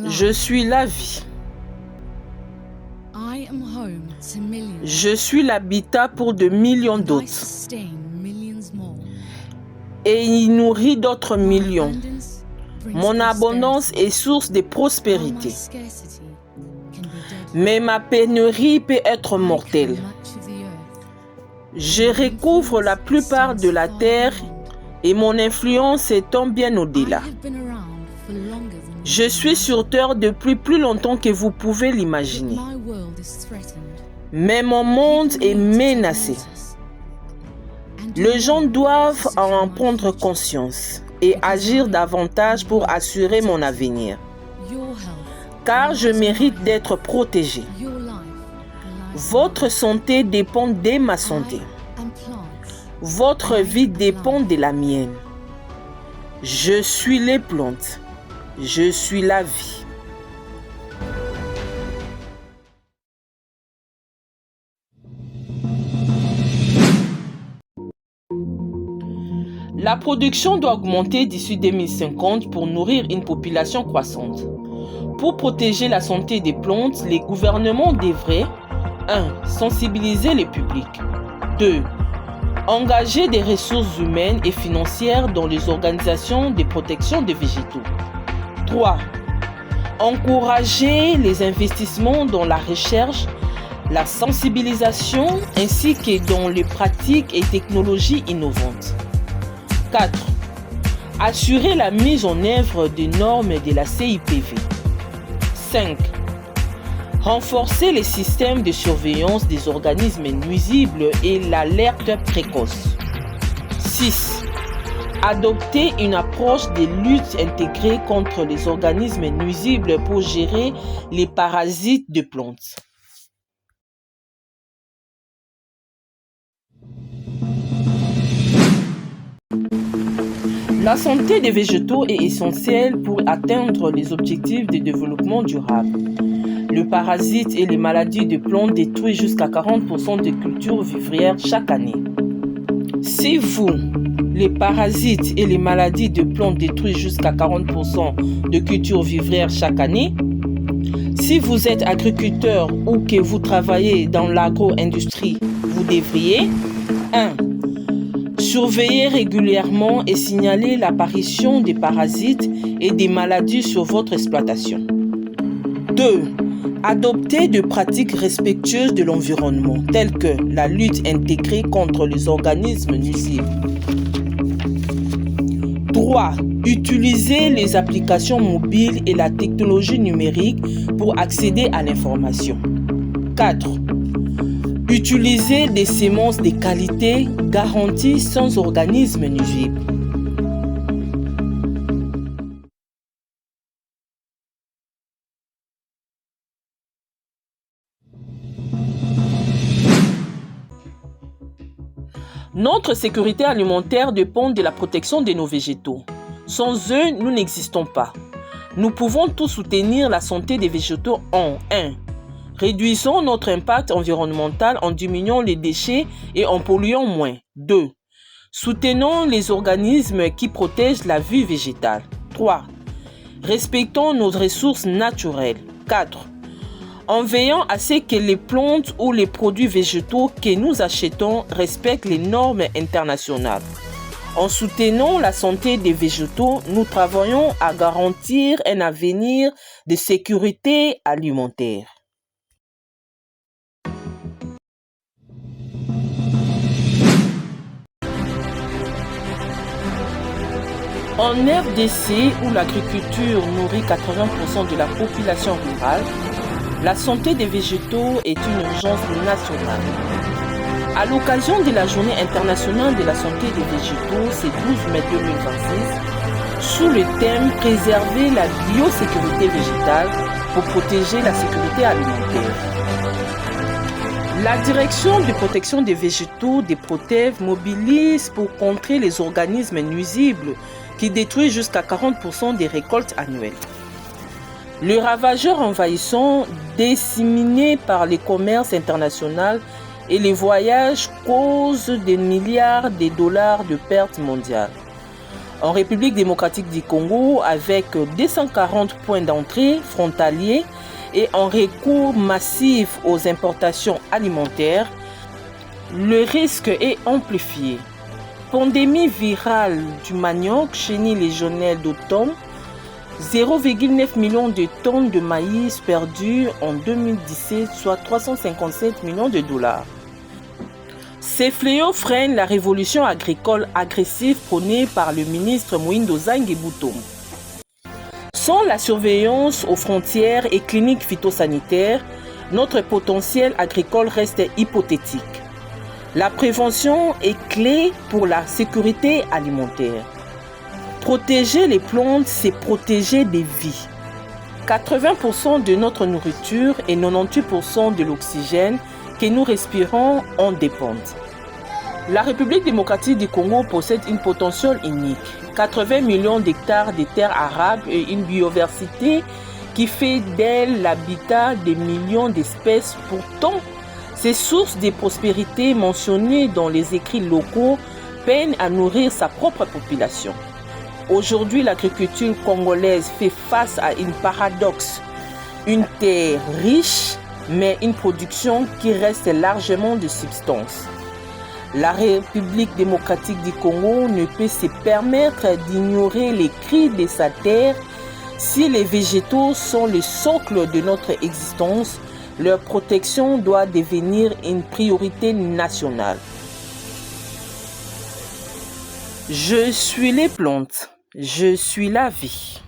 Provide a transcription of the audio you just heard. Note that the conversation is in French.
Je suis la vie. Je suis l'habitat pour de millions d'autres. Et il nourrit d'autres millions. Mon abondance est source de prospérité. Mais ma pénurie peut être mortelle. Je recouvre la plupart de la terre et mon influence s'étend bien au-delà. Je suis sur terre depuis plus longtemps que vous pouvez l'imaginer. Mais mon monde est menacé. Les gens doivent en prendre conscience et agir davantage pour assurer mon avenir. Car je mérite d'être protégé. Votre santé dépend de ma santé. Votre vie dépend de la mienne. Je suis les plantes. Je suis la vie. La production doit augmenter d'ici 2050 pour nourrir une population croissante. Pour protéger la santé des plantes, les gouvernements devraient 1. Sensibiliser le public. 2. Engager des ressources humaines et financières dans les organisations de protection des végétaux. 3. Encourager les investissements dans la recherche, la sensibilisation ainsi que dans les pratiques et technologies innovantes. 4. Assurer la mise en œuvre des normes de la CIPV. 5. Renforcer les systèmes de surveillance des organismes nuisibles et l'alerte précoce. 6. Adopter une approche de lutte intégrée contre les organismes nuisibles pour gérer les parasites de plantes. La santé des végétaux est essentielle pour atteindre les objectifs de développement durable. Le parasite et les maladies de plantes détruisent jusqu'à 40% des cultures vivrières chaque année. Si les parasites et les maladies de plantes détruisent jusqu'à 40% de cultures vivrières chaque année, si vous êtes agriculteur ou que vous travaillez dans l'agro-industrie, vous devriez 1. Surveiller régulièrement et signaler l'apparition des parasites et des maladies sur votre exploitation. 2. Adopter des pratiques respectueuses de l'environnement, telles que la lutte intégrée contre les organismes nuisibles. 3. Utiliser les applications mobiles et la technologie numérique pour accéder à l'information. 4. Utiliser des semences de qualité garanties sans organismes nuisibles. Notre sécurité alimentaire dépend de la protection de nos végétaux. Sans eux, nous n'existons pas. Nous pouvons tous soutenir la santé des végétaux en 1. Réduisons notre impact environnemental en diminuant les déchets et en polluant moins. 2. Soutenons les organismes qui protègent la vie végétale. 3. Respectons nos ressources naturelles. 4. En veillant à ce que les plantes ou les produits végétaux que nous achetons respectent les normes internationales. En soutenant la santé des végétaux, nous travaillons à garantir un avenir de sécurité alimentaire. En RDC, où l'agriculture nourrit 80% de la population rurale, la santé des végétaux est une urgence nationale. À l'occasion de la Journée internationale de la santé des végétaux, c'est 12 mai 2026, sous le thème « Préserver la biosécurité végétale pour protéger la sécurité alimentaire ». La Direction de protection des végétaux des Protev mobilise pour contrer les organismes nuisibles qui détruisent jusqu'à 40% des récoltes annuelles. Le ravageur envahissant, disséminé par les commerces internationaux et les voyages, cause des milliards de dollars de pertes mondiales. En République démocratique du Congo, avec 240 points d'entrée frontaliers et un recours massif aux importations alimentaires, le risque est amplifié. Pandémie virale du manioc, chenille légionnaire d'automne, 0,9 millions de tonnes de maïs perdues en 2017, soit 357 millions de dollars. Ces fléaux freinent la révolution agricole agressive prônée par le ministre Moïndo Zangi Boutom. Sans la surveillance aux frontières et cliniques phytosanitaires, notre potentiel agricole reste hypothétique. La prévention est clé pour la sécurité alimentaire. Protéger les plantes, c'est protéger des vies. 80% de notre nourriture et 98% de l'oxygène que nous respirons en dépendent. La République démocratique du Congo possède une potentiel unique, 80 millions d'hectares de terres arables et une biodiversité qui fait d'elle l'habitat des millions d'espèces. Pourtant, ces sources de prospérité mentionnées dans les écrits locaux peinent à nourrir sa propre population. Aujourd'hui, l'agriculture congolaise fait face à un paradoxe. Une terre riche, mais une production qui reste largement de substance. La République démocratique du Congo ne peut se permettre d'ignorer les cris de sa terre. Si les végétaux sont le socle de notre existence, leur protection doit devenir une priorité nationale. Je suis les plantes. Je suis la vie.